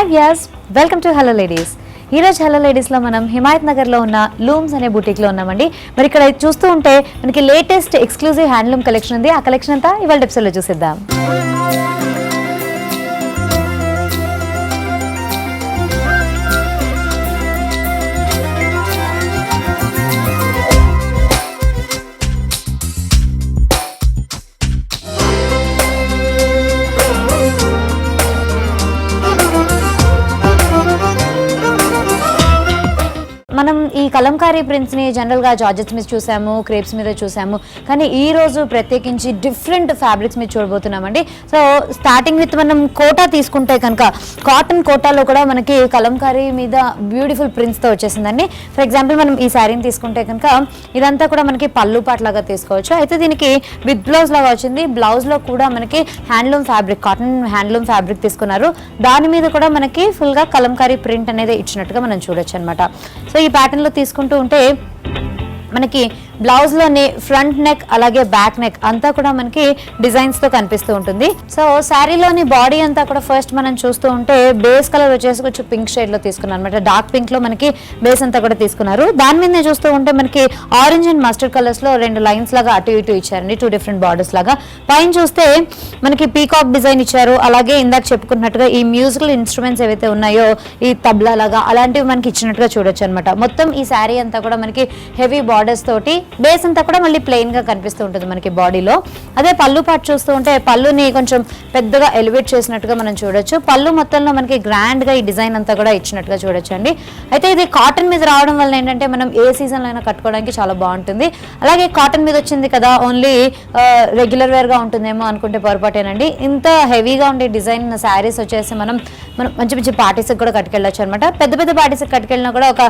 Hi Vyas, welcome to hello ladies. ఈరోజు hello లేడీస్లో మనం హిమాయత్ నగర్లో ఉన్న లూమ్స్ అనే బుటీక్లో ఉన్నామండి. మరి ఇక్కడ చూస్తూ ఉంటే మనకి లేటెస్ట్ ఎక్స్క్లూజివ్ హ్యాండ్లూమ్ కలెక్షన్ ఉంది. ఆ కలెక్షన్ అంతా ఇవాళ ఎపిసోడ్లో చూసిద్దాం. మనం ఈ కలంకారీ ప్రింట్స్ని జనరల్గా జార్జెట్స్ మీద చూసాము, క్రేప్స్ మీద చూసాము, కానీ ఈ రోజు ప్రత్యేకించి డిఫరెంట్ ఫ్యాబ్రిక్స్ మీద చూడబోతున్నామండి. సో స్టార్టింగ్ విత్ మనం కోటా తీసుకుంటే కనుక కాటన్ కోటాలో కూడా మనకి కలంకారీ మీద బ్యూటిఫుల్ ప్రింట్స్తో వచ్చేసిందండి. ఫర్ ఎగ్జాంపుల్ మనం ఈ శారీని తీసుకుంటే కనుక ఇదంతా కూడా మనకి పళ్ళు పాటలాగా తీసుకోవచ్చు. అయితే దీనికి విత్ బ్లౌజ్ లాగా వచ్చింది. బ్లౌజ్లో కూడా మనకి handloom fabric, cotton handloom fabric తీసుకున్నారు. దాని మీద కూడా మనకి ఫుల్గా కలంకారీ ప్రింట్ అనేది ఇచ్చినట్టుగా మనం చూడొచ్చు అనమాట. సో ఈ ప్యాటర్న్లో తీసుకుంటూ ఉంటే మనకి బ్లౌజ్లోని ఫ్రంట్ నెక్ అలాగే బ్యాక్ నెక్ అంతా కూడా మనకి డిజైన్స్తో కనిపిస్తూ ఉంటుంది. సో శారీలోని బాడీ అంతా కూడా ఫస్ట్ మనం చూస్తూ ఉంటే బేస్ కలర్ వచ్చేసి కొంచెం పింక్ షేడ్లో తీసుకున్నారు అనమాట. డార్క్ పింక్లో మనకి బేస్ అంతా కూడా తీసుకున్నారు. దాని మీద చూస్తూ ఉంటే మనకి ఆరెంజ్ అండ్ మస్టర్డ్ కలర్స్లో రెండు లైన్స్ లాగా అటు ఇటు ఇచ్చారండి, టూ డిఫరెంట్ బార్డర్స్ లాగా. పైన చూస్తే మనకి పీకాక్ డిజైన్ ఇచ్చారు. అలాగే ఇందాక చెప్పుకున్నట్టుగా ఈ మ్యూజికల్ ఇన్స్ట్రుమెంట్స్ ఏవైతే ఉన్నాయో ఈ తబ్లా లాగా అలాంటివి మనకి ఇచ్చినట్టుగా చూడొచ్చు అనమాట. మొత్తం ఈ శారీ అంతా కూడా మనకి హెవీ బార్డర్స్ తోటి బేస్ అంతా కూడా మళ్ళీ ప్లెయిన్ గా కనిపిస్తూ ఉంటుంది మనకి బాడీలో. అదే పళ్ళు పాటు చూస్తూ ఉంటే పళ్ళుని కొంచెం పెద్దగా ఎలివేట్ చేసినట్టుగా మనం చూడొచ్చు. పళ్ళు మొత్తంలో మనకి గ్రాండ్ గా ఈ డిజైన్ అంతా కూడా ఇచ్చినట్టుగా చూడొచ్చు అండి. అయితే ఇది కాటన్ మీద రావడం వల్ల ఏంటంటే మనం ఏ సీజన్ లో అయినా కట్టుకోవడానికి చాలా బాగుంటుంది. అలాగే కాటన్ మీద వచ్చింది కదా, ఓన్లీ రెగ్యులర్ వేర్ గా ఉంటుందేమో అనుకుంటే పొరపాటేనండి. ఇంత హెవీగా ఉండే డిజైన్ శారీస్ వచ్చేసి మనం మంచి మంచి పార్టీస్కి కూడా కట్టుకెళ్ళొచ్చు అనమాట. పెద్ద పెద్ద పార్టీస్కి కట్టుకెళ్ళినా కూడా ఒక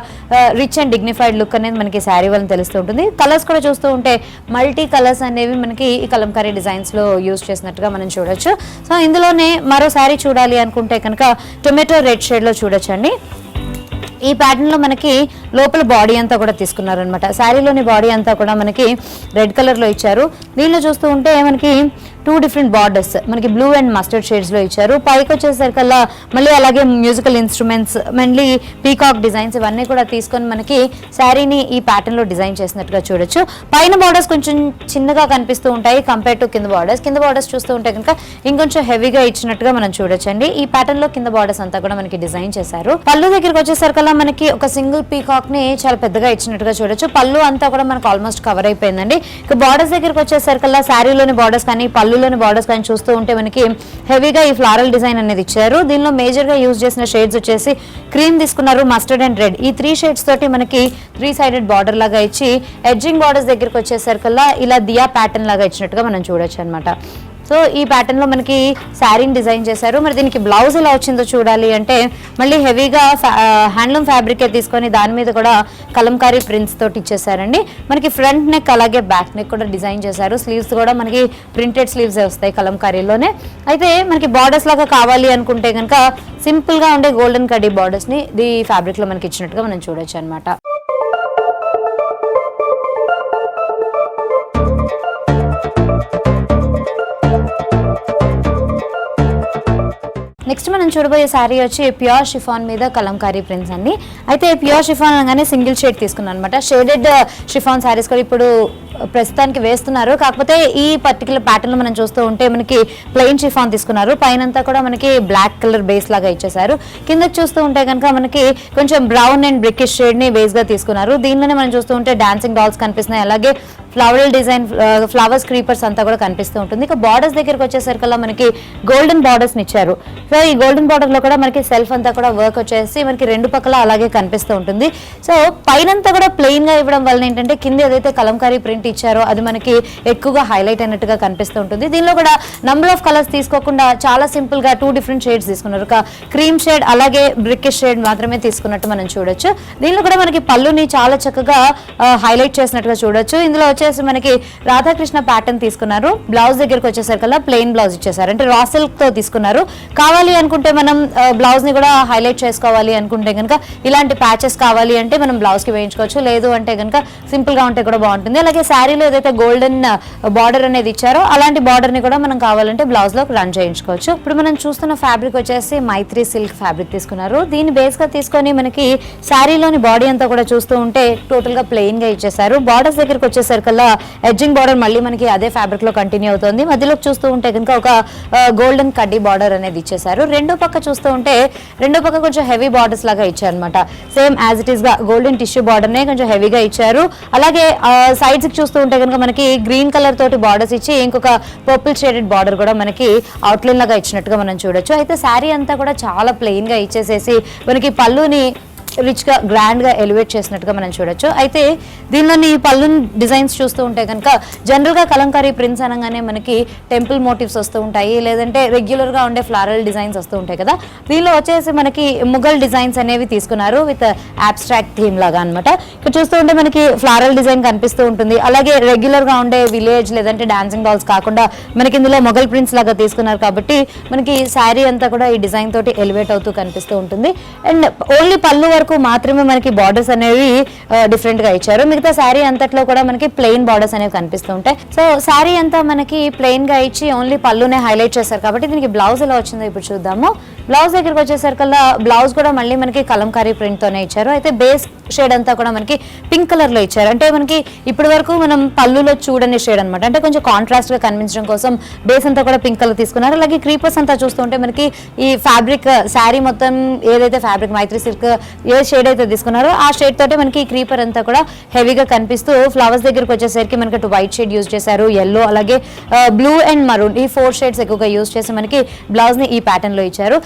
రిచ్ అండ్ డిగ్నిఫైడ్ లుక్ అనేది మనకి శారీ వల్ల తెలుస్తూ ఉంటుంది. కలర్స్ కూడా చూస్తూ ఉంటే మల్టీ కలర్స్ అనేవి మనకి ఈ కలంకారీ డిజైన్స్ లో యూజ్ చేసినట్టుగా మనం చూడొచ్చు. సో ఇందులోనే మరో శారీ చూడాలి అనుకుంటే కనుక టొమాటో రెడ్ షేడ్ లో చూడొచ్చు అండి. ఈ ప్యాటర్న్ లో మనకి లోపల బాడీ అంతా కూడా తీసుకున్నారనమాట. శారీలోని బాడీ అంతా కూడా మనకి రెడ్ కలర్ లో ఇచ్చారు. దీనిలో చూస్తూ ఉంటే మనకి టూ డిఫరెంట్ బార్డర్స్ మనకి బ్లూ అండ్ మస్టర్డ్ షేడ్స్ లో ఇచ్చారు. పైకి వచ్చేసరికల్లా మళ్ళీ అలాగే మ్యూజికల్ ఇన్స్ట్రుమెంట్స్, మళ్ళీ పీకాక్ డిజైన్స్ ఇవన్నీ కూడా తీసుకొని మనకి శారీని ఈ ప్యాటర్న్ లో డిజైన్ చేసినట్టుగా చూడొచ్చు. పైన బార్డర్స్ కొంచెం చిన్నగా కనిపిస్తూ ఉంటాయి కంపేర్ టు కింద బార్డర్స్. కింద బార్డర్స్ చూస్తూ ఉంటే కనుక ఇంకొంచెం హెవీగా ఇచ్చినట్టుగా మనం చూడొచ్చు అండి. ఈ ప్యాటర్న్ లో కింద బార్డర్స్ అంతా కూడా మనకి డిజైన్ చేశారు. పళ్ళు దగ్గరికి వచ్చేసరికల్లా మనకి ఒక సింగిల్ పీకాక్ ని చాలా పెద్దగా ఇచ్చినట్టుగా చూడొచ్చు. పళ్ళు అంతా కూడా మనకు ఆల్మోస్ట్ కవర్ అయిపోయిందండి. ఇక బార్డర్స్ దగ్గరికి వచ్చేసరికల్లా శారీలోని బార్డర్స్ కానీ పళ్ళులోని బార్డర్స్ కానీ చూస్తూ ఉంటే మనకి హెవీగా ఈ ఫ్లారల్ డిజైన్ అనేది ఇచ్చారు. దీనిలో మేజర్ గా యూజ్ చేసిన షేడ్స్ వచ్చేసి క్రీమ్ తీసుకున్నారు, మస్టర్డ్ అండ్ రెడ్. ఈ 3 షేడ్స్ తోటి మనకి 3 సైడెడ్ బార్డర్ లాగా ఇచ్చి ఎడ్జింగ్ బార్డర్స్ దగ్గరికి వచ్చేసరికల్లా ఇలా దియా ప్యాటర్న్ లాగా ఇచ్చినట్టుగా మనం చూడొచ్చు అనమాట. సో ఈ ప్యాటర్న్ లో మనకి శారీని డిజైన్ చేశారు. మరి దీనికి బ్లౌజ్ ఎలా వచ్చిందో చూడాలి అంటే మళ్ళీ హెవీగా హ్యాండ్లూమ్ ఫ్యాబ్రికే తీసుకొని దాని మీద కూడా కలంకారీ ప్రింట్స్ తోటి ఇచ్చేసారండి. మనకి ఫ్రంట్ నెక్ అలాగే బ్యాక్ నెక్ కూడా డిజైన్ చేశారు. స్లీవ్స్ కూడా మనకి ప్రింటెడ్ స్లీవ్స్ వస్తాయి కలంకారీలోనే. అయితే మనకి బార్డర్స్ లాగా కావాలి అనుకుంటే కనుక సింపుల్ గా ఉండే గోల్డెన్ కడ్డీ బార్డర్స్ ని ఈ ఫ్యాబ్రిక్ లో మనకి ఇచ్చినట్టుగా మనం చూడొచ్చు అనమాట. నెక్స్ట్ మనం చూడబోయే శారీ వచ్చి ప్యూర్ షిఫాన్ మీద కలంకారీ ప్రింట్స్ అండి. అయితే ప్యూర్ షిఫాన్ అనగానే సింగిల్ షేడ్ తీసుకున్నాను అనమాట. షేడెడ్ షిఫాన్ శారీస్ కూడా ఇప్పుడు ప్రస్తుతానికి వేస్తున్నారు. కాకపోతే ఈ పర్టికులర్ ప్యాటర్న్ లో మనం చూస్తూ ఉంటే మనకి ప్లెయిన్ షిఫాన్ తీసుకున్నారు. పైనంతా కూడా మనకి బ్లాక్ కలర్ బేస్ లాగా ఇచ్చేసారు. కిందకి చూస్తూ ఉంటే కనుక మనకి కొంచెం బ్రౌన్ అండ్ బ్రికిష్ షేడ్ ని బేస్ గా తీసుకున్నారు. దీనిలోనే మనం చూస్తూ ఉంటే డాన్సింగ్ డాల్స్ కనిపిస్తున్నాయి. అలాగే ఫ్లవరల్ డిజైన్, ఫ్లవర్స్, క్రీపర్స్ అంతా కూడా కనిపిస్తూ ఉంటుంది. ఇక బార్డర్స్ దగ్గరికి వచ్చేసరికల్లా మనకి గోల్డెన్ బార్డర్స్ ఇచ్చారు. సో ఈ గోల్డెన్ బార్డర్ లో కూడా మనకి సెల్ఫ్ అంతా కూడా వర్క్ వచ్చేసి మనకి రెండు పక్కల అలాగే కనిపిస్తూ ఉంటుంది. సో పైనంతా కూడా ప్లెయిన్ గా ఇవ్వడం వల్ల ఏంటంటే కింద ఏదైతే కలంకారీ ప్రింట్ ఇచ్చారో అది మనకి ఎక్కువగా హైలైట్ అయినట్టుగా కనిపిస్తూ ఉంటుంది. దీనిలో కూడా నంబర్ ఆఫ్ కలర్స్ తీసుకోకుండా చాలా సింపుల్ గా 2 డిఫరెంట్ షేడ్స్ తీసుకున్నారు. ఒక క్రీమ్ షేడ్ అలాగే బ్రికిష్ షేడ్ మాత్రమే తీసుకున్నట్టు మనం చూడొచ్చు. దీనిలో కూడా మనకి పళ్ళుని చాలా చక్కగా హైలైట్ చేసినట్టుగా చూడొచ్చు. ఇందులో వచ్చే వచ్చేసి మనకి రాధాకృష్ణ ప్యాటర్న్ తీసుకున్నారు. బ్లౌజ్ దగ్గరికి వచ్చేసరికల్లా ప్లెయిన్ బ్లౌజ్ ఇచ్చేసారు, అంటే రా సిల్క్ తో తీసుకున్నారు. కావాలి అనుకుంటే మనం బ్లౌజ్ ని కూడా హైలైట్ చేసుకోవాలి అనుకుంటే కనుక ఇలాంటి ప్యాచెస్ కావాలి అంటే మనం బ్లౌజ్ కి వేయించుకోవచ్చు, లేదు అంటే కనుక సింపుల్ గా ఉంటే కూడా బాగుంటుంది. అలాగే శారీలో ఏదైతే గోల్డెన్ బార్డర్ అనేది ఇచ్చారో అలాంటి బార్డర్ ని కూడా మనం కావాలంటే బ్లౌజ్ లో రన్ చేయించుకోవచ్చు. ఇప్పుడు మనం చూస్తున్న ఫ్యాబ్రిక్ వచ్చేసి మైత్రి సిల్క్ ఫ్యాబ్రిక్ తీసుకున్నారు. దీన్ని బేస్ గా తీసుకొని మనకి శారీలోని బాడీ అంతా కూడా చూస్తూ ఉంటే టోటల్ గా ప్లెయిన్ గా ఇచ్చేసారు. బార్డర్స్ దగ్గరికి వచ్చేసరికల్లా ఎడ్జింగ్ బార్డర్ మళ్ళీ మనకి అదే ఫ్యాబ్రిక్ లో కంటిన్యూ అవుతుంది. మధ్యలో చూస్తూ ఉంటే కనుక ఒక గోల్డెన్ కడ్డీ బార్డర్ అనేది ఇచ్చేసారు. రెండో పక్క చూస్తూ ఉంటే రెండో పక్క కొంచెం హెవీ బార్డర్స్ లాగా ఇచ్చారు అనమాట. సేమ్ యాజ్ ఇట్ ఈస్ గా గోల్డెన్ టిష్యూ బార్డర్ నే కొంచెం హెవీగా ఇచ్చారు. అలాగే సైడ్స్ కి చూస్తూ ఉంటే కనుక మనకి గ్రీన్ కలర్ తోటి బార్డర్స్ ఇచ్చి ఇంకొక పర్పుల్ షేడెడ్ బార్డర్ కూడా మనకి అవుట్లైన్ లాగా ఇచ్చినట్టుగా మనం చూడొచ్చు. అయితే శారీ అంతా కూడా చాలా ప్లెయిన్ గా ఇచ్చేసేసి మనకి పళ్ళుని రిచ్ గా గ్రాండ్ గా ఎలివేట్ చేసినట్టుగా మనం చూడొచ్చు. అయితే దీనిలోని పళ్ళు డిజైన్స్ చూస్తూ ఉంటే కనుక జనరల్ గా కలంకారీ ప్రింట్స్ అనగానే మనకి టెంపుల్ మోటివ్స్ వస్తూ ఉంటాయి, లేదంటే రెగ్యులర్ గా ఉండే ఫ్లారల్ డిజైన్స్ వస్తూ ఉంటాయి కదా. దీనిలో వచ్చేసి మనకి ముఘల్ డిజైన్స్ అనేవి తీసుకున్నారు విత్ అబ్స్ట్రాక్ట్ థీమ్ లాగా అనమాట. ఇక్కడ చూస్తూ ఉంటే మనకి ఫ్లారల్ డిజైన్ కనిపిస్తూ ఉంటుంది. అలాగే రెగ్యులర్ గా ఉండే విలేజ్ లేదంటే డాన్సింగ్ డాల్స్ కాకుండా మనకి ఇందులో మొఘల్ ప్రింట్స్ లాగా తీసుకున్నారు కాబట్టి మనకి శారీ అంతా కూడా ఈ డిజైన్ తోటి ఎలివేట్ అవుతూ కనిపిస్తూ ఉంటుంది. అండ్ ఓన్లీ పళ్ళు వరకు మాత్రమే మనకి బార్డర్స్ అనేవి డిఫరెంట్ గా ఇచ్చారు. మిగతా శారీ అంతట్లో కూడా మనకి ప్లెయిన్ బార్డర్స్ అనేవి కనిపిస్తూ ఉంటాయి. సో శారీ అంతా మనకి ప్లెయిన్ గా ఇచ్చి ఓన్లీ పళ్ళునే హైలైట్ చేశారు కాబట్టి దీనికి బ్లౌజ్ ఎలా వచ్చిందో ఇప్పుడు చూద్దాము. బ్లౌజ్ దగ్గరికి వచ్చేసరికల్లా బ్లౌజ్ కూడా మళ్ళీ మనకి కలంకారీ ప్రింట్ తోనే ఇచ్చారు. అయితే బేస్ షేడ్ అంతా కూడా మనకి పింక్ కలర్ లో ఇచ్చారు. అంటే మనకి ఇప్పటి వరకు మనం పళ్ళులో చూడని షేడ్ అనమాట. అంటే కొంచెం కాంట్రాస్ట్ గా కనిపించడం కోసం బేస్ అంతా కూడా పింక్ కలర్ తీసుకున్నారు. అలాగే క్రీపర్స్ అంతా చూస్తుంటే మనకి ఈ ఫ్యాబ్రిక్ శారీ మొత్తం ఏదైతే ఫ్యాబ్రిక్ మైత్రి సిల్క్ ఏ షేడ్ అయితే తీసుకున్నారో ఆ షేడ్ తోటే మనకి క్రీపర్ అంతా కూడా హెవీగా కనిపిస్తూ ఫ్లవర్స్ దగ్గరికి వచ్చేసరికి మనకి అటు వైట్ షేడ్ యూజ్ చేశారు, ఎల్లో అలాగే బ్లూ అండ్ మరూన్ ఈ 4 షేడ్స్ ఎక్కువగా యూజ్ చేసి మనకి బ్లౌజ్ ని ఈ ప్యాటర్న్ లో ఇచ్చారు.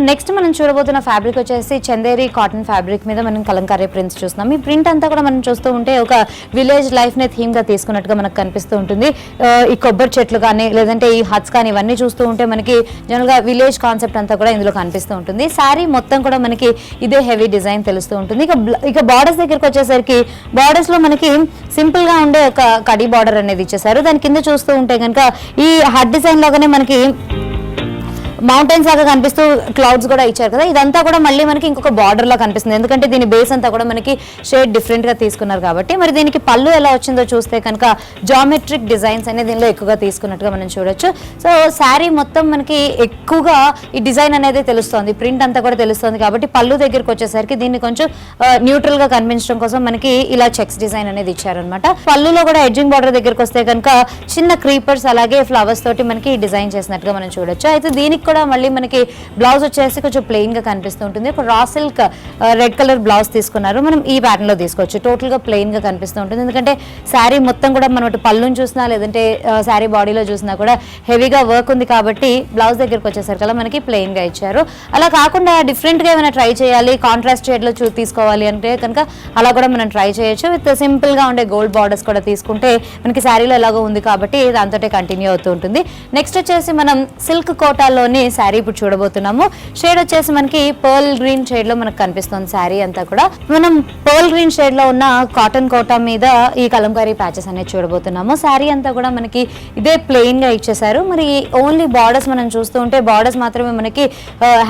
నెక్స్ట్ మనం చూడబోతున్న ఫ్యాబ్రిక్ వచ్చేసి చందేరి కాటన్ ఫ్యాబ్రిక్ మీద మనం కలంకారీ ప్రింట్స్ చూస్తున్నాం. ఈ ప్రింట్ అంతా కూడా మనం చూస్తూ ఉంటే ఒక విలేజ్ లైఫ్ ని థీమ్ గా తీసుకున్నట్టుగా మనకు కనిపిస్తూ ఉంటుంది. ఈ కొబ్బరి చెట్లు కానీ లేదంటే ఈ హట్స్ కానీ ఇవన్నీ చూస్తూ ఉంటే మనకి జనరల్ గా విలేజ్ కాన్సెప్ట్ అంతా కూడా ఇందులో కనిపిస్తూ ఉంటుంది. శారీ మొత్తం కూడా మనకి ఇదే హెవీ డిజైన్ తెలుస్తూ ఉంటుంది. ఇక బార్డర్స్ దగ్గరికి వచ్చేసరికి బార్డర్స్ లో మనకి సింపుల్ గా ఉండే ఒక కడీ బార్డర్ అనేది ఇచ్చేసారు. దాని కింద చూస్తూ ఉంటే కనుక ఈ హట్ డిజైన్ లాగానే మనకి మౌంటైన్స్ లాగా కనిపిస్తూ క్లౌడ్స్ కూడా ఇచ్చారు కదా. ఇదంతా కూడా మళ్ళీ మనకి ఇంకొక బార్డర్ లా కనిపిస్తుంది, ఎందుకంటే దీని బేస్ అంతా కూడా మనకి షేడ్ డిఫరెంట్ గా తీసుకున్నారు కాబట్టి. మరి దీనికి పళ్ళు ఎలా వచ్చిందో చూస్తే కనుక జామెట్రిక్ డిజైన్స్ అనేది దీనిలో ఎక్కువగా తీసుకున్నట్టుగా మనం చూడొచ్చు. సో శారీ మొత్తం మనకి ఎక్కువగా ఈ డిజైన్ అనేది తెలుస్తుంది, ప్రింట్ అంతా కూడా తెలుస్తుంది కాబట్టి పళ్ళు దగ్గరికి వచ్చేసరికి దీన్ని కొంచెం న్యూట్రల్ గా కనిపించడం కోసం మనకి ఇలా చెక్స్ డిజైన్ అనేది ఇచ్చారనమాట. పళ్ళులో కూడా ఎడ్జింగ్ బార్డర్ దగ్గరికి వస్తే కనుక చిన్న క్రీపర్స్ అలాగే ఫ్లవర్స్ తోటి మనకి డిజైన్ చేసినట్టుగా మనం చూడొచ్చు. అయితే దీనికి కూడా మళ్ళీ మనకి బ్లౌజ్ వచ్చేసి కొంచెం ప్లెయిన్ గా కనిపిస్తూ ఉంటుంది. ఒక raw silk red colour blouse తీసుకున్నారు, మనం ఈ ప్యాటర్న్ లో తీసుకోవచ్చు. టోటల్ గా ప్లెయిన్ గా కనిపిస్తూ ఉంటుంది, ఎందుకంటే శారీ మొత్తం కూడా మనం పళ్ళుని చూసినా లేదంటే శారీ బాడీలో చూసినా కూడా హెవీగా వర్క్ ఉంది కాబట్టి బ్లౌజ్ దగ్గరికి వచ్చేసరికి మనకి ప్లెయిన్ గా ఇచ్చారు. అలా కాకుండా డిఫరెంట్ గా ఏమైనా ట్రై చేయాలి, కాంట్రాస్ట్ షేడ్ లో తీసుకోవాలి అంటే కనుక అలా కూడా మనం ట్రై చేయొచ్చు. విత్ సింపుల్ గా ఉండే గోల్డ్ బార్డర్స్ కూడా తీసుకుంటే మనకి శారీలో ఎలాగో ఉంది కాబట్టి దాంతో కంటిన్యూ అవుతూ ఉంటుంది. నెక్స్ట్ వచ్చేసి మనం సిల్క్ కోటాలోని శారీ ఇప్పుడు చూడబోతున్నాము. షేడ్ వచ్చేసి మనకి పర్ల్ గ్రీన్ షేడ్ లో మనకు కనిపిస్తుంది శారీ అంతా కూడా. మనం పర్ల్ గ్రీన్ షేడ్ లో ఉన్న కాటన్ కోటా మీద ఈ కలంకారీ ప్యాచెస్ అనేది చూడబోతున్నాము. శారీ అంతా కూడా మనకి ఇదే ప్లెయిన్ గా ఇచ్చేసారు. మరి ఓన్లీ బార్డర్స్ మనం చూస్తూ ఉంటే బార్డర్స్ మాత్రమే మనకి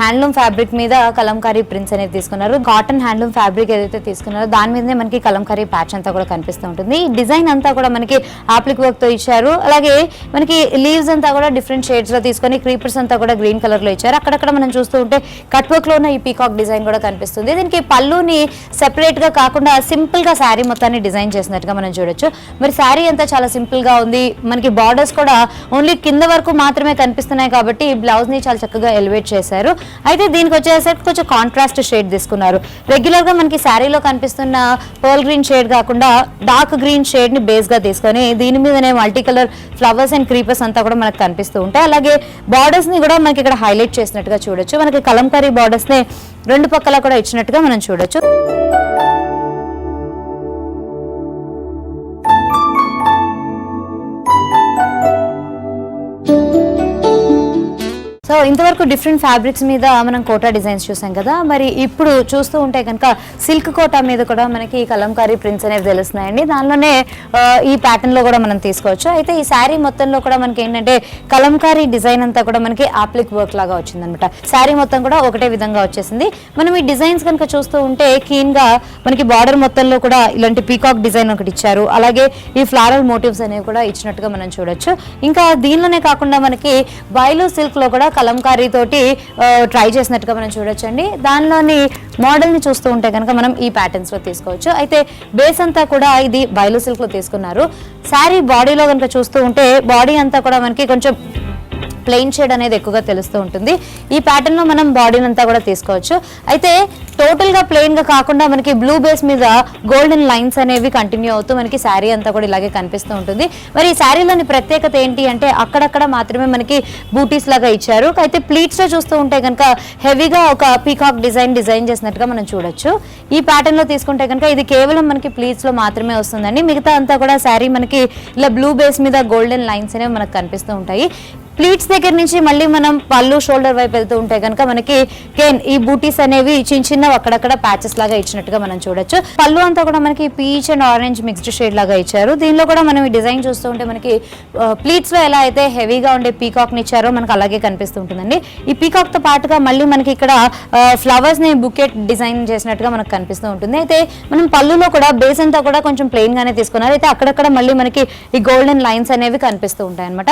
హ్యాండ్లూమ్ ఫ్యాబ్రిక్ మీద కలంకారీ ప్రింట్స్ అనేది తీసుకున్నారు. కాటన్ హ్యాండ్లూమ్ ఫ్యాబ్రిక్ ఏదైతే తీసుకున్నారో దాని మీదనే మనకి కలంకారీ ప్యాచ్ అంతా కూడా కనిపిస్తూ ఉంటుంది. ఈ డిజైన్ అంతా కూడా మనకి ఆప్లిక్ వర్క్ తో ఇచ్చారు. అలాగే మనకి లీవ్స్ అంతా కూడా డిఫరెంట్ షేడ్స్ లో తీసుకొని క్రీపర్స్ అంతా కూడా గ్రీన్ కలర్ లో ఇచ్చారు. అక్కడక్కడ మనం చూస్తూ ఉంటే కట్ వర్క్ లో ఉన్న ఈ పీకాక్ డిజైన్ కూడా కనిపిస్తుంది. దీనికి పళ్ళుని సెపరేట్ గా కాకుండా సింపుల్ గా శారీ మొత్తాన్ని డిజైన్ చేసినట్టుగా మనం చూడొచ్చు. మరి శారీ అంతా చాలా సింపుల్ గా ఉంది. మనకి బార్డర్స్ కూడా ఓన్లీ కింద వరకు మాత్రమే కనిపిస్తున్నాయి కాబట్టి బ్లౌజ్ ని చాలా చక్కగా ఎలివేట్ చేశారు. అయితే దీనికి వచ్చేసరికి కొంచెం కాంట్రాస్ట్ షేడ్ తీసుకున్నారు. రెగ్యులర్ గా మనకి శారీలో కనిపిస్తున్న పర్ల్ గ్రీన్ షేడ్ కాకుండా డార్క్ గ్రీన్ షేడ్ ని బేస్ గా తీసుకొని దీని మీదనే multi colour flowers and creepers అంతా కూడా మనకు కనిపిస్తూ ఉంటాయి. అలాగే బార్డర్స్ ని కూడా మనకి ఇక్కడ హైలైట్ చేసినట్టుగా చూడొచ్చు. మనకి కలంకారీ బార్డర్స్ ని రెండు పక్కల కూడా ఇచ్చినట్టుగా మనం చూడొచ్చు. సో ఇంతవరకు డిఫరెంట్ ఫ్యాబ్రిక్స్ మీద మనం కోటా డిజైన్స్ చూసాం కదా. మరి ఇప్పుడు చూస్తూ ఉంటే కనుక సిల్క్ కోటా మీద కూడా మనకి కలంకారీ ప్రింట్స్ అనేవి తెలుస్తున్నాయండి. దానిలోనే ఈ ప్యాటర్న్ లో కూడా మనం తీసుకోవచ్చు. అయితే ఈ శారీ మొత్తంలో కూడా మనకి ఏంటంటే కలంకారీ డిజైన్ అంతా కూడా మనకి ఆప్లిక్ వర్క్ లాగా వచ్చిందనమాట. శారీ మొత్తం కూడా ఒకటే విధంగా వచ్చేసింది. మనం ఈ డిజైన్స్ కనుక చూస్తూ ఉంటే క్లీన్ గా మనకి బార్డర్ మొత్తంలో కూడా ఇలాంటి పీకాక్ డిజైన్ ఒకటి ఇచ్చారు. అలాగే ఈ ఫ్లారల్ మోటివ్స్ అనేవి కూడా ఇచ్చినట్టుగా మనం చూడొచ్చు. ఇంకా దీనిలోనే కాకుండా మనకి బైలు సిల్క్ లో కూడా కలంకారీ తోటి ట్రై చేసినట్టుగా మనం చూడొచ్చండి. దానిలోని మోడల్ ని చూస్తూ ఉంటే కనుక మనం ఈ ప్యాటర్న్స్ లో తీసుకోవచ్చు. అయితే బేస్ అంతా కూడా ఇది బైలు సిల్క్ లో తీసుకున్నారు. శారీ బాడీలో కనుక చూస్తూ ఉంటే బాడీ అంతా కూడా మనకి కొంచెం ప్లెయిన్ షేడ్ అనేది ఎక్కువగా తెలుస్తూ ఉంటుంది. ఈ ప్యాటర్న్ లో మనం బాడీని అంతా కూడా తీసుకోవచ్చు. అయితే టోటల్ గా ప్లెయిన్ గా కాకుండా మనకి బ్లూ బేస్ మీద గోల్డెన్ లైన్స్ అనేవి కంటిన్యూ అవుతూ మనకి శారీ అంతా కూడా ఇలాగే కనిపిస్తూ ఉంటుంది. మరి ఈ శారీలోని ప్రత్యేకత ఏంటి అంటే అక్కడక్కడ మాత్రమే మనకి బూటీస్ లాగా ఇచ్చారు. అయితే ప్లీట్స్ లో చూస్తూ ఉంటే కనుక హెవీగా ఒక పీకాక్ డిజైన్ చేసినట్టుగా మనం చూడొచ్చు. ఈ ప్యాటర్న్ లో తీసుకుంటే కనుక ఇది కేవలం మనకి ప్లీట్స్ లో మాత్రమే వస్తుందండి. మిగతా అంతా కూడా శారీ మనకి ఇలా బ్లూ బేస్ మీద గోల్డెన్ లైన్స్ అనేవి మనకు కనిపిస్తూ ఉంటాయి. ప్లీట్స్ దగ్గర నుంచి మళ్ళీ మనం పళ్ళు షోల్డర్ వైపు వెళ్తూ ఉంటే కనుక మనకి ఈ బూటీస్ అనేవి చిన్న చిన్న అక్కడక్కడ ప్యాచెస్ లాగా ఇచ్చినట్టుగా మనం చూడొచ్చు. పళ్ళు అంతా కూడా మనకి peach and orange mixed shade లాగా ఇచ్చారు. దీనిలో కూడా మనం ఈ డిజైన్ చూస్తూ ఉంటే మనకి ప్లీట్స్ లో ఎలా అయితే హెవీగా ఉండే పీకాక్ ని ఇచ్చారో మనకు అలాగే కనిపిస్తూ ఉంటుందండి. ఈ పీకాక్ తో పాటుగా మళ్ళీ మనకి ఇక్కడ ఫ్లవర్స్ ని బుకెట్ డిజైన్ చేసినట్టుగా మనకు కనిపిస్తూ ఉంటుంది. అయితే మనం పళ్ళులో కూడా బేస్ అంతా కూడా కొంచెం ప్లెయిన్ గానే తీసుకున్నారు. అయితే అక్కడక్కడ మళ్ళీ మనకి ఈ గోల్డెన్ లైన్స్ అనేవి కనిపిస్తూ ఉంటాయి అన్నమాట.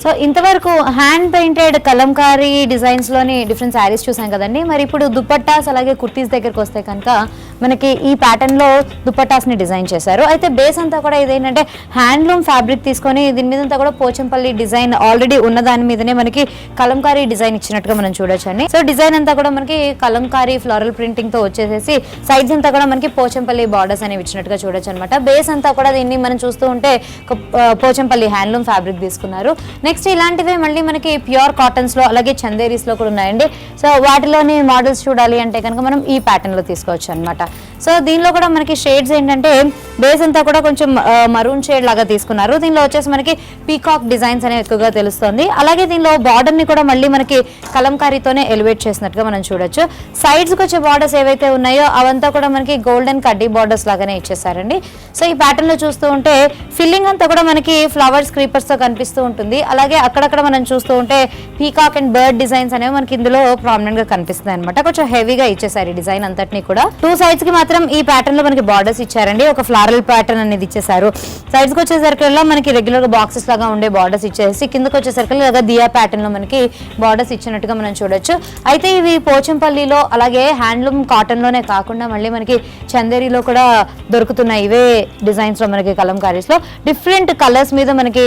సో ఇంతవరకు హ్యాండ్ పెయింటెడ్ కలంకారీ డిజైన్స్ లోని డిఫరెంట్ శారీస్ చూసాం కదండి. మరి ఇప్పుడు దుపట్టాస్ అలాగే కుర్తీస్ దగ్గరకు వస్తే కనుక మనకి ఈ ప్యాటర్న్ లో దుపట్టాస్ ని డిజైన్ చేశారు. అయితే బేస్ అంతా కూడా ఇదేంటంటే హ్యాండ్లూమ్ ఫ్యాబ్రిక్ తీసుకొని దీని మీద అంతా కూడా పోచంపల్లి డిజైన్ ఆల్రెడీ ఉన్న దాని మీదనే మనకి కలంకారీ డిజైన్ ఇచ్చినట్టుగా మనం చూడొచ్చండి. సో డిజైన్ అంతా కూడా మనకి కలంకారీ ఫ్లోరల్ ప్రింటింగ్ తో వచ్చేసేసి సైడ్స్ అంతా కూడా మనకి పోచంపల్లి బార్డర్స్ అనేవి ఇచ్చినట్టుగా చూడొచ్చు అనమాట. బేస్ అంతా కూడా దీన్ని మనం చూస్తూ ఉంటే పోచంపల్లి హ్యాండ్లూమ్ ఫ్యాబ్రిక్ తీసుకున్నారు. నెక్స్ట్ ఇలాంటివే మళ్ళీ మనకి ప్యూర్ కాటన్స్ లో అలాగే చందేరీస్ లో కూడా ఉన్నాయండి. సో వాటిలోని మోడల్స్ చూడాలి అంటే కనుక మనం ఈ ప్యాటర్న్ లో తీసుకోవచ్చు అనమాట. సో దీనిలో కూడా మనకి షేడ్స్ ఏంటంటే బేస్ అంతా కూడా కొంచెం మరూన్ షేడ్ లాగా తీసుకున్నారు. దీనిలో వచ్చేసి మనకి పీకాక్ డిజైన్స్ అనేవి ఎక్కువగా తెలుస్తుంది. అలాగే దీనిలో బార్డర్ ని కూడా మళ్ళీ మనకి కలంకారీతోనే ఎలివేట్ చేసినట్టుగా మనం చూడొచ్చు. సైడ్స్ కి వచ్చే బార్డర్స్ ఏవైతే ఉన్నాయో అవంతా కూడా మనకి గోల్డెన్ కడ్డీ బార్డర్స్ లాగానే ఇచ్చేసారండి. సో ఈ ప్యాటర్న్ లో చూస్తూ ఉంటే ఫిల్లింగ్ అంతా కూడా మనకి ఫ్లవర్స్ క్రీపర్స్ తో కనిపిస్తూ ఉంటుంది. అలాగే అక్కడక్కడ మనం చూస్తూ ఉంటే పీకాక్ అండ్ బర్డ్ డిజైన్స్ అనేవి మనకి ఇందులో ప్రామినెంట్ గా కనిపిస్తుంది అనమాట. కొంచెం హెవీగా ఇచ్చేసారు డిజైన్ అంతటిని కూడా. టూ సైడ్స్ కి మాత్రం ఈ ప్యాటర్న్ లో మనకి బార్డర్స్ ఇచ్చారండి. ఒక ఫ్లారల్ ప్యాటర్న్ అనేది ఇచ్చేసారు. సైడ్స్ కి వచ్చేసరికి మనకి రెగ్యులర్ గా బాక్సెస్ లాగా ఉండే బార్డర్స్ ఇచ్చేసి కిందకి వచ్చేసరికి ఇలాగా దియా ప్యాటర్న్ లో మనకి బార్డర్స్ ఇచ్చినట్టుగా మనం చూడొచ్చు. అయితే ఇవి పోచంపల్లిలో అలాగే హ్యాండ్లూమ్ కాటన్ లోనే కాకుండా మళ్ళీ మనకి చందేరిలో కూడా దొరుకుతున్నాయి. ఇవే డిజైన్స్ లో మనకి కలంకారీస్ లో డిఫరెంట్ కలర్స్ మీద మనకి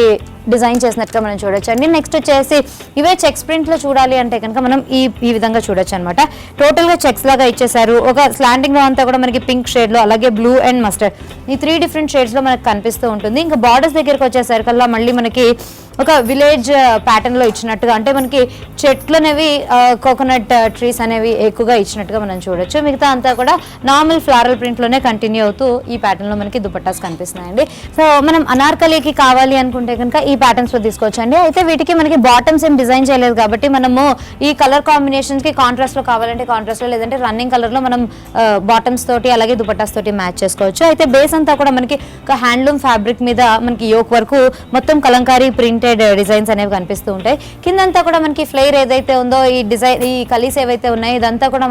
డిజైన్ చేసినట్టుగా మనం చూడొచ్చు అండి. నెక్స్ట్ వచ్చేసి ఇవే చెక్స్ ప్రింట్ లో చూడాలి అంటే కనుక మనం ఈ విధంగా చూడొచ్చు అనమాట. టోటల్ గా చెక్స్ లాగా ఇచ్చేసారు. ఒక స్లాండింగ్ లో అంతా కూడా మనకి పింక్ షేడ్ లో అలాగే బ్లూ అండ్ మస్టర్డ్ ఈ 3 డిఫరెంట్ షేడ్స్ లో మనకు కనిపిస్తూ ఉంటుంది. ఇంకా బార్డర్స్ దగ్గరకు వచ్చేసరికల్లా మళ్ళీ మనకి ఒక విలేజ్ ప్యాటర్న్ లో ఇచ్చినట్టుగా అంటే మనకి చెట్లు అనేవి కోకోనట్ ట్రీస్ అనేవి ఎక్కువగా ఇచ్చినట్టుగా మనం చూడొచ్చు. మిగతా అంతా కూడా నార్మల్ ఫ్లారల్ ప్రింట్ లోనే కంటిన్యూ అవుతూ ఈ ప్యాటర్న్ లో మనకి దుపట్టాస్ కనిపిస్తున్నాయండి. సో మనం అనార్కలికి కావాలి అనుకుంటే కనుక ఈ ప్యాటర్న్స్ లో తీసుకోవచ్చు అండి. అయితే వీటికి మనకి బాటమ్స్ ఏం డిజైన్ చేయలేదు కాబట్టి మనము ఈ కలర్ కాంబినేషన్స్ కి కాంట్రాస్ట్ లో కావాలంటే కాంట్రాస్ట్ లో లేదంటే రన్నింగ్ కలర్ లో మనం బాటమ్స్ తోటి అలాగే దుపట్టాస్ తోటి మ్యాచ్ చేసుకోవచ్చు. అయితే బేస్ అంతా కూడా మనకి ఒక హ్యాండ్లూమ్ ఫ్యాబ్రిక్ మీద మనకి యోక్ వరకు మొత్తం కలంకారీ ప్రింట్ ప్రింటెడ్ డిజైన్స్ అనేవి కనిపిస్తూ ఉంటాయి. కిందంతా కూడా మనకి ఫ్లేర్ ఏదైతే ఉందో ఈ డిజైన్ ఈ కలీస్ ఏవైతే ఉన్నాయో ఇదంతా కూడా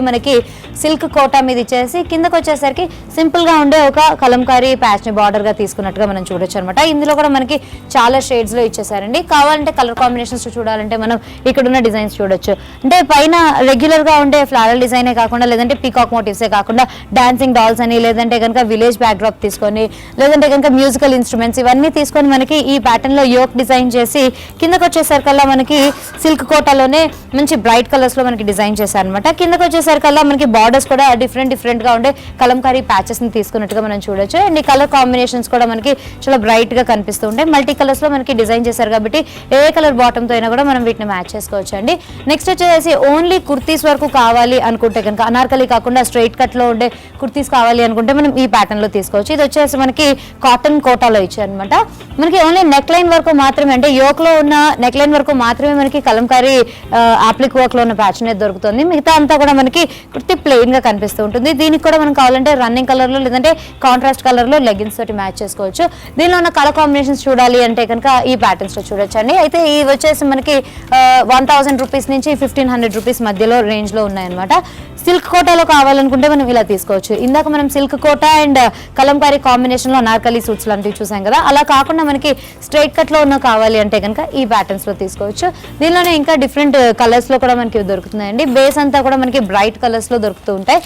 మనకి సిల్క్ కోటా మీద ఇచ్చేసి కిందకు వచ్చేసరికి సింపుల్ గా ఉండే ఒక కలంకారీ ప్యాచ్ ని బార్డర్ గా తీసుకున్నట్టుగా మనం చూడొచ్చు అనమాట. ఇందులో కూడా మనకి చాలా షేడ్స్ లో ఇచ్చేసారండి. కావాలంటే కలర్ కాంబినేషన్స్ చూడాలంటే మనం ఇక్కడ ఉన్న డిజైన్స్ చూడొచ్చు. అంటే పైన రెగ్యులర్ గా ఉండే ఫ్లారల్ డిజైనే కాకుండా లేదంటే పీకాక్ మోటివ్సే కాకుండా డాన్సింగ్ డాల్స్ అని లేదంటే కనుక విలేజ్ బ్యాక్ డ్రాప్ తీసుకొని లేదంటే కనుక మ్యూజికల్ ఇన్స్ట్రుమెంట్స్ ఇవన్నీ తీసుకొని మనకి ఈ ప్యాటర్న్ లో యోక్ డిజైన్ చేసి కిందకు వచ్చేసరికల్లా మనకి సిల్క్ కోటాలోనే మంచి బ్రైట్ కలర్స్ లో మనకి డిజైన్ చేశారు అనమాట. కిందకు వచ్చేసరికల్లా మనకి బార్డర్స్ కూడా డిఫరెంట్ గా ఉండే కలంకారీ ప్యాచెస్ ని తీసుకున్నట్టుగా మనం చూడొచ్చు. అండ్ ఈ కలర్ కాంబినేషన్స్ కూడా మనకి చాలా బ్రైట్ గా కనిపిస్తూ ఉంటాయి. మల్టీ కలర్స్ లో మనకి డిజైన్ చేశారు కాబట్టి ఏ కలర్ బాటమ్ తో అయినా కూడా మనం వీటిని మ్యాచ్ చేసుకోవచ్చు అండి. నెక్స్ట్ వచ్చేసి ఓన్లీ కుర్తీస్ వరకు కావాలి అనుకుంటే కనుక అనార్కలి కాకుండా స్ట్రైట్ కట్ లో ఉండే కుర్తీస్ కావాలి అనుకుంటే మనం ఈ ప్యాటర్న్ లో తీసుకోవచ్చు. ఇది వచ్చేసి మనకి కాటన్ కోటాలో ఇచ్చారనమాట. మనకి ఓన్లీ నెక్ లైన్ వరకు మాత్రమే అంటే యోక్ లో ఉన్న నెక్ లైన్ వరకు మాత్రమే మనకి కలంకారీ ఆప్లిక్ వర్క్ లో ఉన్న ప్యాచ్ అనేది దొరుకుతుంది. మిగతా అంతా కూడా మనకి కుర్తీ ప్లెయిన్ గా కనిపిస్తూ ఉంటుంది. దీనికి కూడా మనం కావాలంటే రన్నింగ్ కలర్ లో లేదంటే కాంట్రాస్ట్ కలర్ లో లెగిన్స్ తోటి మ్యాచ్ చేసుకోవచ్చు. దీనిలో ఉన్న కలర్ కాంబినేషన్స్ చూడాలి అంటే కనుక ఈ ప్యాటర్న్స్ లో చూడొచ్చు అండి. అయితే ఇవి వచ్చేసి మనకి 1000 రూపీస్ నుంచి 1500 రూపీస్ మధ్యలో రేంజ్ లో ఉన్నాయన్నమాట. సిల్క్ కోటాలో కావాలనుకుంటే మనం ఇలా తీసుకోవచ్చు. ఇందాక మనం silk Kota and kalamkari combination లో అనార్కలి సూట్స్ లాంటివి చూసాం కదా, అలా కాకుండా మనకి స్ట్రైట్ కట్ లో ఉన్న కావాలి అంటే కనుక ఈ ప్యాటర్న్స్ లో తీసుకోవచ్చు. దీనిలోనే ఇంకా డిఫరెంట్ కలర్స్ లో కూడా మనకి దొరుకుతున్నాయండి. బేస్ అంతా కూడా మనకి బ్రైట్ కలర్స్ లో దొరుకుతూ ఉంటాయి.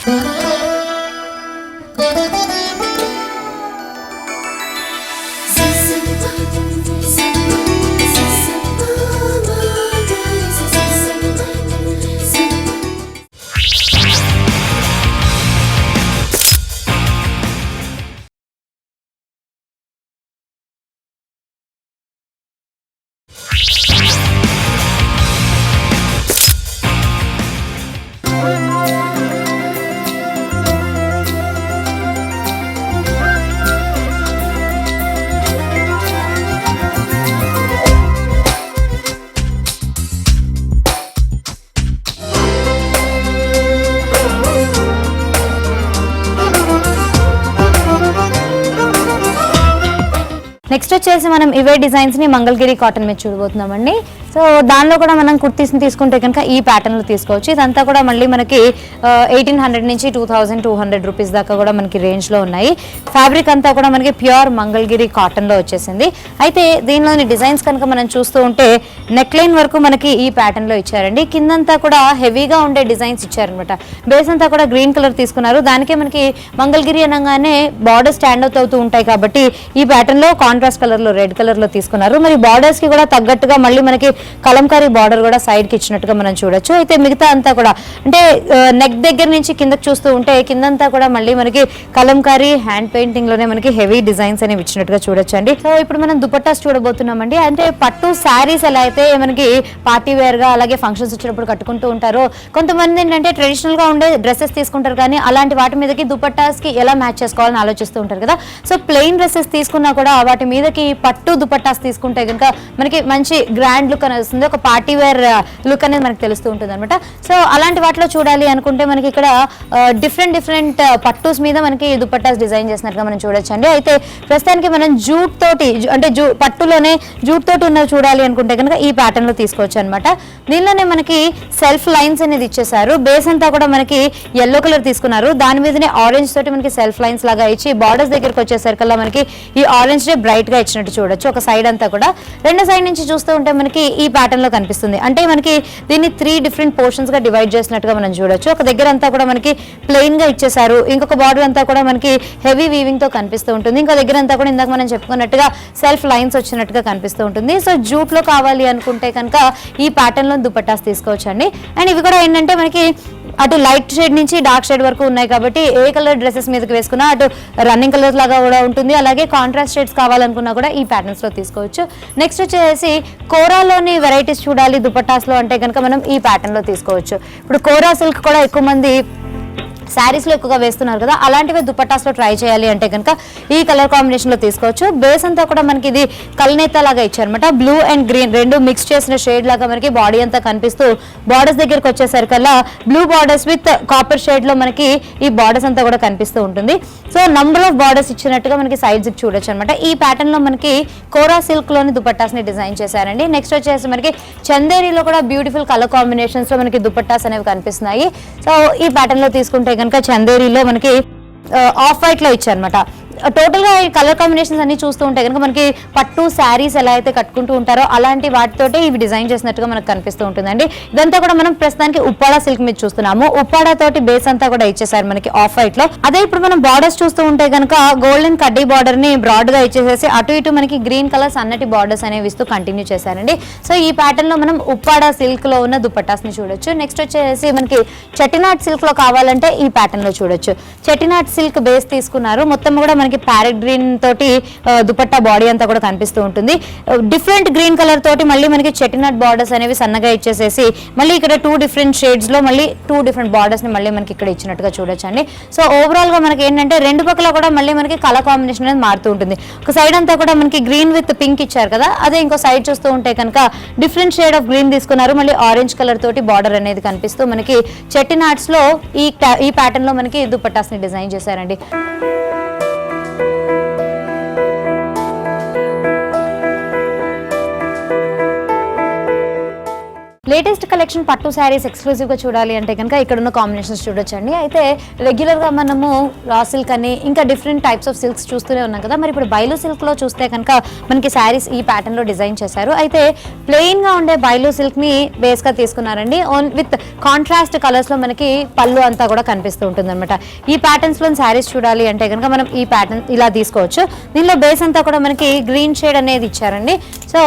నెక్స్ట్ వచ్చేసి మనం ఇవే డిజైన్స్ ని మంగళగిరి కాటన్ మీద చూడబోతున్నామండి. సో దానిలో కూడా మనం కుర్తీస్ని తీసుకుంటే కనుక ఈ ప్యాటర్న్లో తీసుకోవచ్చు. ఇదంతా కూడా మళ్ళీ మనకి 1800 నుంచి 2200 రూపీస్ దాకా కూడా మనకి రేంజ్లో ఉన్నాయి. ఫ్యాబ్రిక్ అంతా కూడా మనకి ప్యూర్ మంగళగిరి కాటన్లో వచ్చేసింది. అయితే దీనిలోని డిజైన్స్ కనుక మనం చూస్తూ ఉంటే నెక్ లైన్ వరకు మనకి ఈ ప్యాటర్న్లో ఇచ్చారండి. కిందంతా కూడా హెవీగా ఉండే డిజైన్స్ ఇచ్చారనమాట. బేస్ అంతా కూడా గ్రీన్ కలర్ తీసుకున్నారు. దానికే మనకి మంగళగిరి అనగానే బార్డర్ స్టాండ్ అవుట్ అవుతూ ఉంటాయి కాబట్టి ఈ ప్యాటర్న్లో కాంట్రాస్ట్ కలర్లో రెడ్ కలర్లో తీసుకున్నారు. మరి బార్డర్స్కి కూడా తగ్గట్టుగా మళ్ళీ మనకి కలంకారీ బార్డర్ కూడా సైడ్కి ఇచ్చినట్టుగా మనం చూడొచ్చు. అయితే మిగతా అంతా కూడా అంటే నెక్ దగ్గర నుంచి కిందకి చూస్తూ ఉంటే కిందంతా కూడా మళ్ళీ మనకి కలంకారీ హ్యాండ్ పెయింటింగ్ లోనే మనకి హెవీ డిజైన్స్ అనేవి ఇచ్చినట్టుగా చూడొచ్చు అండి. సో ఇప్పుడు మనం దుపట్టాస్ చూడబోతున్నామండి. అంటే పట్టు శారీస్ ఎలా అయితే మనకి పార్టీ వేర్ గా అలాగే ఫంక్షన్స్ వచ్చినప్పుడు కట్టుకుంటూ ఉంటారో, కొంతమంది ఏంటంటే ట్రెడిషనల్ గా ఉండే డ్రెస్సెస్ తీసుకుంటారు కానీ అలాంటి వాటి మీదకి దుపట్టాస్ కి ఎలా మ్యాచ్ చేసుకోవాలని ఆలోచిస్తూ ఉంటారు కదా. సో ప్లెయిన్ డ్రెస్సెస్ తీసుకున్నా కూడా వాటి మీదకి పట్టు దుపట్టాస్ తీసుకుంటే కనుక మనకి మంచి గ్రాండ్ లుక్ అనేది వస్తుంది. ఒక పార్టీ వేర్ లుక్ అనేది మనకి తెలుస్తూ ఉంటుంది అనమాట. సో అలాంటి వాటిలో చూడాలి అనుకుంటే మనకి ఇక్కడ డిఫరెంట్ పట్టూస్ మీద మనకి దుపట్టాస్ డిజైన్ చేసినట్టుగా మనం చూడొచ్చు అండి. అయితే ప్రస్తుతానికి మనం జూట్ తోటి అంటే పట్టులోనే జూట్ తోటి ఉన్నది చూడాలి అనుకుంటే కనుక ఈ ప్యాటర్న్ లో తీసుకోవచ్చు అనమాట. దీనిలోనే మనకి సెల్ఫ్ లైన్స్ అనేది ఇచ్చేసారు. బేస్ అంతా కూడా మనకి ఎల్లో కలర్ తీసుకున్నారు. దాని మీదనే ఆరెంజ్ తోటి మనకి సెల్ఫ్ లైన్స్ లాగా ఇచ్చి బార్డర్స్ దగ్గరికి వచ్చేసరికల్లా మనకి ఈ ఆరెంజ్ డే బ్రైట్ గా ఇచ్చినట్టు చూడొచ్చు. ఒక సైడ్ అంతా కూడా రెండు సైడ్ నుంచి చూస్తూ ఉంటే మనకి ఈ ప్యాటర్న్ లో కనిపిస్తుంది. అంటే మనకి దీన్ని 3 డిఫరెంట్ పోర్షన్స్ గా డివైడ్ చేసినట్టుగా మనం చూడొచ్చు. ఒక దగ్గర అంతా కూడా మనకి ప్లెయిన్ గా ఇచ్చేసారు. ఇంకొక బార్డర్ అంతా కూడా మనకి హెవీ వీవింగ్ తో కనిపిస్తూ ఉంటుంది. ఇంకో దగ్గర అంతా కూడా ఇందాక మనం చెప్పుకున్నట్టుగా సెల్ఫ్ లైన్స్ వచ్చినట్టుగా కనిపిస్తూ ఉంటుంది. సో జూట్ లో కావాలి అనుకుంటే కనుక ఈ ప్యాటర్న్ లో దుపట్టాస్ తీసుకోవచ్చు అండి. అండ్ ఇవి కూడా ఏంటంటే మనకి అటు లైట్ షేడ్ నుంచి డార్క్ షేడ్ వరకు ఉన్నాయి కాబట్టి ఏ కలర్ డ్రెస్సెస్ మీదకి వేసుకున్నా అటు రన్నింగ్ కలర్ లాగా కూడా ఉంటుంది. అలాగే కాంట్రాస్ట్ షేడ్స్ కావాలనుకున్నా కూడా ఈ ప్యాటర్న్స్ లో తీసుకోవచ్చు. నెక్స్ట్ వచ్చేసి కోరాలోని వెరైటీస్ చూడాలి దుపట్టాస్ లో అంటే కనుక మనం ఈ ప్యాటర్న్ లో తీసుకోవచ్చు. ఇప్పుడు కోరా సిల్క్ కూడా ఎక్కువ మంది శారీస్లో ఎక్కువగా వేస్తున్నారు కదా, అలాంటివి దుపట్టాస్లో ట్రై చేయాలి అంటే కనుక ఈ కలర్ కాంబినేషన్లో తీసుకోవచ్చు. బేస్ అంతా కూడా మనకి ఇది కల్నేత లాగా ఇచ్చారనమాట. బ్లూ అండ్ గ్రీన్ రెండు మిక్స్ చేసిన షేడ్ లాగా మనకి బాడీ అంతా కనిపిస్తూ బార్డర్స్ దగ్గరికి వచ్చేసరికల్లా బ్లూ బార్డర్స్ విత్ కాపర్ షేడ్లో మనకి ఈ బార్డర్స్ అంతా కూడా కనిపిస్తూ ఉంటుంది. సో నంబర్ ఆఫ్ బార్డర్స్ ఇచ్చినట్టుగా మనకి సైడ్స్ చూడొచ్చు అనమాట. ఈ ప్యాటర్న్లో మనకి కోరా సిల్క్లోని దుపట్టాస్ని డిజైన్ చేశారండి. నెక్స్ట్ వచ్చేసి మనకి చందేరీలో కూడా బ్యూటిఫుల్ కలర్ కాంబినేషన్స్లో మనకి దుపట్టాస్ అనేవి కనిపిస్తున్నాయి. సో ఈ ప్యాటర్న్లో తీసుకుంటే కనుక చందేరీలో మనకి ఆఫ్ వైట్ లో ఇచ్చారనమాట. టోటల్ గా ఈ కలర్ కాంబినేషన్స్ అన్ని చూస్తూ ఉంటే కనుక మనకి పట్టు శారీస్ ఎలా అయితే కట్టుకుంటూ ఉంటారో అలాంటి వాటితోటే ఇవి డిజైన్ చేసినట్టుగా మనకు కనిపిస్తూ ఉంటుందండి. ఇదంతా కూడా మనం ప్రస్తుతానికి ఉప్పాడ సిల్క్ మీద చూస్తున్నాము. ఉప్పాడ తోటి బేస్ అంతా కూడా ఇచ్చేసారు మనకి ఆఫ్ వైట్ లో. అదే ఇప్పుడు మనం బార్డర్స్ చూస్తూ ఉంటే కనుక గోల్డెన్ కడ్డీ బార్డర్ ని బ్రాడ్ గా ఇచ్చేసేసి అటు ఇటు మనకి గ్రీన్ కలర్స్ అన్నటి బార్డర్స్ అనేవి ఇస్తూ కంటిన్యూ చేశారండి. సో ఈ ప్యాటర్న్ లో మనం ఉప్పాడ సిల్క్ లో ఉన్న దుపట్టాస్ ని చూడొచ్చు. నెక్స్ట్ వచ్చేసి మనకి చెట్టినాట్ సిల్క్ లో కావాలంటే ఈ ప్యాటర్న్ లో చూడొచ్చు. చెట్టినాట్ సిల్క్ బేస్ తీసుకున్నారు. మొత్తం కూడా మనకి ప్యారెట్ గ్రీన్ తోటి దుపట్టా బాడీ అంతా కూడా కనిపిస్తూ ఉంటుంది. డిఫరెంట్ గ్రీన్ కలర్ తోటి మళ్ళీ మనకి చెట్టినట్ బార్డర్స్ అనేవి సన్నగా ఇచ్చేసేసి మళ్ళీ ఇక్కడ 2 డిఫరెంట్ షేడ్స్ లో మళ్ళీ 2 డిఫరెంట్ బార్డర్స్ ని మళ్ళీ మనకి ఇక్కడ ఇచ్చినట్టుగా చూడొచ్చండి. సో ఓవరాల్ గా మనకి ఏంటంటే రెండు పక్కల కూడా మళ్ళీ మనకి కలర్ కాంబినేషన్ అనేది మారుతూ ఉంటుంది. ఒక సైడ్ అంతా కూడా మనకి గ్రీన్ విత్ పింక్ ఇచ్చారు కదా, అదే ఇంకో సైడ్ చూస్తూ ఉంటే కనుక డిఫరెంట్ షేడ్ ఆఫ్ గ్రీన్ తీసుకున్నారు. మళ్ళీ ఆరెంజ్ కలర్ తోటి బార్డర్ అనేది కనిపిస్తూ మనకి చెట్టినాట్స్ లో ఈ ప్యాటర్న్ లో మనకి దుపట్టాస్ ని డిజైన్ చేశారండి. లేటెస్ట్ కలెక్షన్ పట్టు శారీస్ ఎక్స్క్లూజివ్ గా చూడాలి అంటే కనుక ఇక్కడ ఉన్న కాంబినేషన్స్ చూడొచ్చండి. అయితే రెగ్యులర్ గా మనము రా సిల్క్ అని ఇంకా డిఫరెంట్ టైప్స్ ఆఫ్ సిల్క్స్ చూస్తూనే ఉన్నాం కదా, మరి ఇప్పుడు బైలు సిల్క్ లో చూస్తే కనుక మనకి శారీస్ ఈ ప్యాటర్న్ లో డిజైన్ చేశారు. అయితే ప్లెయిన్ గా ఉండే బైలు సిల్క్ ని బేస్ గా తీసుకున్నారండి. విత్ కాంట్రాస్ట్ కలర్స్ లో మనకి పళ్ళు అంతా కూడా కనిపిస్తూ ఉంటుంది అనమాట. ఈ ప్యాటర్న్స్ లో శారీస్ చూడాలి అంటే కనుక మనం ఈ ప్యాటర్న్ ఇలా తీసుకోవచ్చు. దీనిలో బేస్ అంతా కూడా మనకి గ్రీన్ షేడ్ అనేది ఇచ్చారండి. సో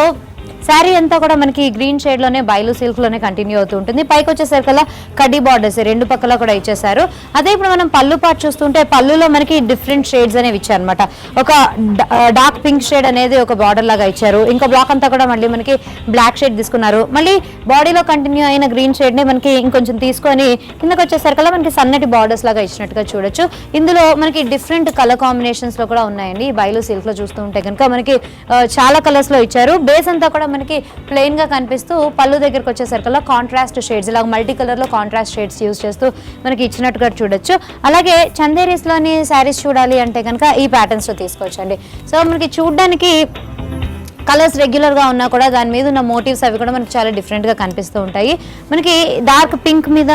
శారీ అంతా కూడా మనకి గ్రీన్ షేడ్ లోనే బైలు సిల్క్ లోనే కంటిన్యూ అవుతూ ఉంటుంది. పైకి వచ్చేసరికల్లా కడ్డీ బార్డర్స్ రెండు పక్కల కూడా ఇచ్చేసారు. అదే ఇప్పుడు మనం పళ్ళు పాటు చూస్తుంటే పళ్ళులో మనకి డిఫరెంట్ షేడ్స్ అనేవి ఇచ్చారు అనమాట. ఒక డార్క్ పింక్ షేడ్ అనేది ఒక బార్డర్ లాగా ఇచ్చారు. ఇంకా బ్లాక్ అంతా కూడా మళ్ళీ మనకి బ్లాక్ షేడ్ తీసుకున్నారు. మళ్ళీ బాడీలో కంటిన్యూ అయిన గ్రీన్ షేడ్ ని మనకి ఇంకొంచెం తీసుకొని కిందకి వచ్చేసరికల్లా మనకి సన్నటి బార్డర్స్ లాగా ఇచ్చినట్టుగా చూడొచ్చు. ఇందులో మనకి డిఫరెంట్ కలర్ కాంబినేషన్స్ లో కూడా ఉన్నాయండి. ఈ బైలు సిల్క్ లో చూస్తూ ఉంటే కనుక మనకి చాలా కలర్స్ లో ఇచ్చారు. బేస్ అంతా కూడా మనకి ప్లెయిన్ గా కనిపిస్తూ పళ్ళు దగ్గరకు వచ్చేసరికల్లా కాంట్రాస్ట్ షేడ్స్ ఇలా మల్టీ కలర్ లో కాంట్రాస్ట్ షేడ్స్ యూజ్ చేస్తూ మనకి ఇచ్చినట్టుగా చూడొచ్చు. అలాగే చందేరీస్ లోని శారీస్ చూడాలి అంటే కనుక ఈ ప్యాటర్న్స్ లో తీసుకోవచ్చండి. సో మనకి చూడడానికి కలర్స్ రెగ్యులర్ గా ఉన్నా కూడా దాని మీద ఉన్న మోటివ్స్ అవి కూడా మనకి చాలా డిఫరెంట్ గా కనిపిస్తూ ఉంటాయి. మనకి డార్క్ పింక్ మీద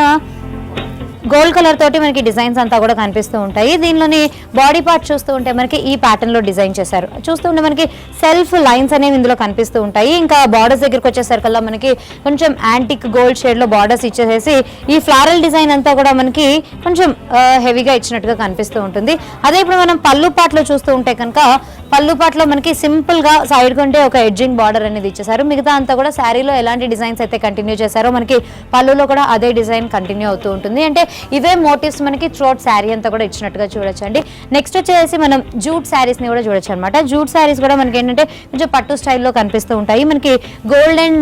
గోల్డ్ కలర్ తోటి మనకి డిజైన్స్ అంతా కూడా కనిపిస్తూ ఉంటాయి. దీనిలోని బాడీ పార్ట్ చూస్తూ ఉంటే మనకి ఈ ప్యాటర్న్ లో డిజైన్ చేశారు. చూస్తూ ఉంటే మనకి సెల్ఫ్ లైన్స్ అనేవి ఇందులో కనిపిస్తూ ఉంటాయి. ఇంకా బార్డర్స్ దగ్గరికి వచ్చేసరికల్లా మనకి కొంచెం యాంటిక్ గోల్డ్ షేడ్ లో బార్డర్స్ ఇచ్చేసేసి ఈ ఫ్లారల్ డిజైన్ అంతా కూడా మనకి కొంచెం హెవీగా ఇచ్చినట్టుగా కనిపిస్తూ ఉంటుంది. అదే ఇప్పుడు మనం పళ్ళు పాటలో చూస్తూ ఉంటే కనుక పళ్ళు పాటలో మనకి సింపుల్ గా సైడ్ కొంటే ఒక ఎడ్జింగ్ బార్డర్ అనేది ఇచ్చేసారు. మిగతా అంతా కూడా శారీలో ఎలాంటి డిజైన్స్ అయితే కంటిన్యూ చేశారో మనకి పళ్ళులో కూడా అదే డిజైన్ కంటిన్యూ అవుతూ ఉంటుంది. అంటే ఇవే మోటివ్స్ మనకి త్రోట్ శారీ అంతా కూడా ఇచ్చినట్టుగా చూడొచ్చండి. నెక్స్ట్ వచ్చేసి మనం జూట్ శారీస్ ని కూడా చూడొచ్చు అనమాట. జూట్ శారీస్ కూడా మనకి ఏంటంటే కొంచెం పట్టు స్టైల్లో కనిపిస్తూ ఉంటాయి. మనకి గోల్డెన్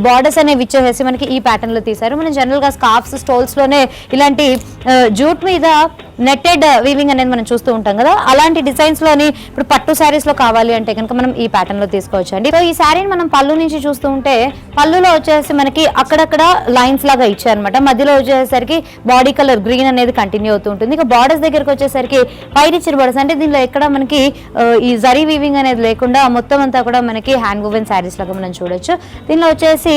బార్డర్స్ అనేవి ఇచ్చేసి మనకి ఈ ప్యాటర్న్ లో తీశారు. మనం జనరల్ గా స్కార్ఫ్స్ స్టోల్స్ లోనే ఇలాంటి జూట్ మీద నెట్టెడ్ వీవింగ్ అనేది మనం చూస్తూ ఉంటాం కదా, అలాంటి డిజైన్స్ లోని ఇప్పుడు పట్టు శారీస్ లో కావాలి అంటే కనుక మనం ఈ ప్యాటర్న్ లో తీసుకోవచ్చు అండి. సో ఈ శారీని మనం పళ్ళు నుంచి చూస్తూ ఉంటే పళ్ళులో వచ్చేసి మనకి అక్కడక్కడ లైన్స్ లాగా ఇచ్చారనమాట. మధ్యలో వచ్చేసరికి బాడీ కలర్ గ్రీన్ అనేది కంటిన్యూ అవుతూ ఉంటుంది. ఇక బార్డర్స్ దగ్గరకు వచ్చేసరికి పైరిచ్చిన బార్డర్స్ అంటే దీనిలో ఎక్కడ మనకి ఈ జరీ వీవింగ్ అనేది లేకుండా మొత్తం అంతా కూడా మనకి హ్యాండ్ వూవెన్ శారీస్ లాగా మనం చూడొచ్చు. దీనిలో వచ్చేసి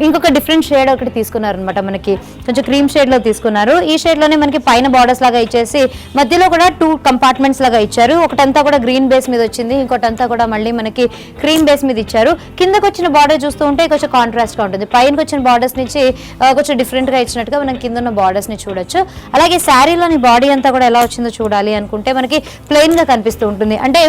ఇంకొక డిఫరెంట్ షేడ్ ఒకటి తీసుకున్నారు అనమాట. మనకి కొంచెం క్రీమ్ షేడ్ లో తీసుకున్నారు. ఈ షేడ్ లోనే మనకి పైన బార్డర్స్ లాగా ఇచ్చేసి మధ్యలో కూడా 2 కంపార్ట్మెంట్స్ లాగా ఇచ్చారు. ఒకటంతా కూడా గ్రీన్ బేస్ మీద వచ్చింది, ఇంకోటంతా కూడా మళ్ళీ మనకి క్రీమ్ బేస్ మీద ఇచ్చారు. కిందకు వచ్చిన బార్డర్ చూస్తూ ఉంటే కొంచెం కాంట్రాస్ట్ గా ఉంటుంది. పైనకి వచ్చిన బార్డర్స్ నుంచి కొంచెం డిఫరెంట్ గా ఇచ్చినట్టుగా మనం కింద ఉన్న బార్డర్స్ ని చూడొచ్చు. అలాగే శారీలోని బాడీ అంతా కూడా ఎలా వచ్చిందో చూడాలి అనుకుంటే మనకి ప్లెయిన్ గా కనిపిస్తూ ఉంటుంది. అంటే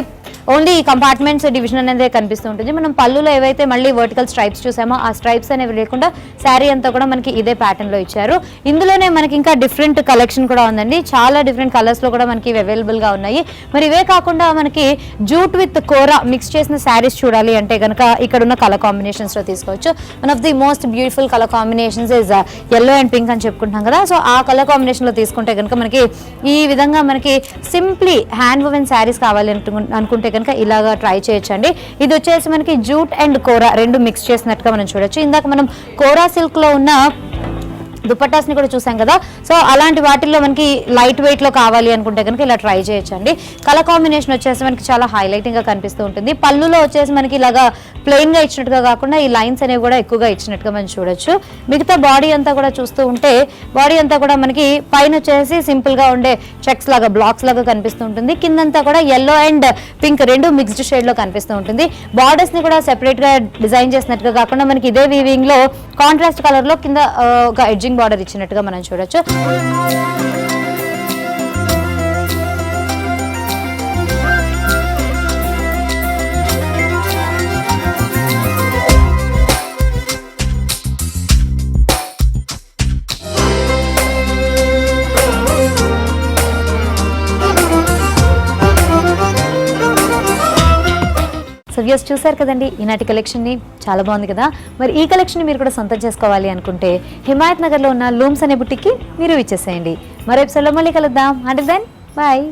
ఓన్లీ కంపార్ట్మెంట్స్ డివిజన్ అనేది కనిపిస్తూ ఉంటుంది. మనం పళ్ళులో ఏవైతే మళ్ళీ వర్టికల్ స్ట్రైప్స్ చూసామో ఆ స్ట్రైప్స్ అనేవి లేకుండా శారీ అంతా కూడా మనకి ఇదే ప్యాటర్న్ లో ఇచ్చారు. ఇందులోనే మనకి ఇంకా డిఫరెంట్ కలెక్షన్ కూడా ఉందండి. చాలా డిఫరెంట్ కలర్స్లో కూడా మనకి అవైలబుల్గా ఉన్నాయి. మరి ఇవే కాకుండా మనకి జూట్ విత్ కోరా మిక్స్ చేసిన శారీస్ చూడాలి అంటే కనుక ఇక్కడ ఉన్న కలర్ కాంబినేషన్స్లో తీసుకోవచ్చు. One of the most beautiful colour combinations is yellow and pink అని చెప్పుకుంటున్నాం కదా. సో ఆ కలర్ కాంబినేషన్లో తీసుకుంటే కనుక మనకి ఈ విధంగా మనకి సింప్లీ హ్యాండ్ వుమెన్ శారీస్ కావాలి అనుకుంటే కనుక ఇలాగా ట్రై చేయొచ్చండి. ఇది వచ్చేసి మనకి జూట్ అండ్ కోరా రెండు మిక్స్ చేసినట్టుగా మనం చూడొచ్చు. ఇందాక మనం కోరా సిల్క్లో ఉన్న దుపట్టాస్ని కూడా చూసాం కదా. సో అలాంటి వాటిల్లో మనకి లైట్ వెయిట్లో కావాలి అనుకుంటే కనుక ఇలా ట్రై చేయొచ్చండి. కలర్ కాంబినేషన్ వచ్చేసి మనకి చాలా హైలైటింగ్గా కనిపిస్తూ ఉంటుంది. పళ్ళులో వచ్చేసి మనకి ఇలాగా ప్లెయిన్గా ఇచ్చినట్టుగా కాకుండా ఈ లైన్స్ అనేవి కూడా ఎక్కువగా ఇచ్చినట్టుగా మనం చూడొచ్చు. మిగతా బాడీ అంతా కూడా చూస్తూ ఉంటే బాడీ అంతా కూడా మనకి పైన వచ్చేసి సింపుల్గా ఉండే చెక్స్ లాగా బ్లాక్స్ లాగా కనిపిస్తూ ఉంటుంది. కిందంతా కూడా yellow అండ్ పింక్ రెండు మిక్స్డ్ షేడ్లో కనిపిస్తూ ఉంటుంది. బార్డర్స్ని కూడా సెపరేట్గా డిజైన్ చేసినట్టుగా కాకుండా మనకి ఇదే వీవింగ్లో కాంట్రాస్ట్ కలర్లో కింద ఒక ఎడ్జింగ్ బార్డర్ ఇచ్చినట్టుగా మనం చూడొచ్చు. సో వ్యూస్ చూసారు కదండి ఈనాటి కలెక్షన్ని, చాలా బాగుంది కదా. మరి ఈ కలెక్షన్ మీరు కూడా సొంతం చేసుకోవాలి అనుకుంటే హిమాయత్ నగర్లో ఉన్న లూమ్స్ అనే బుట్టికి మీరు ఇచ్చేసేయండి. మరో ఎపిసోడ్లో మళ్ళీ కలుద్దాం. Until then bye.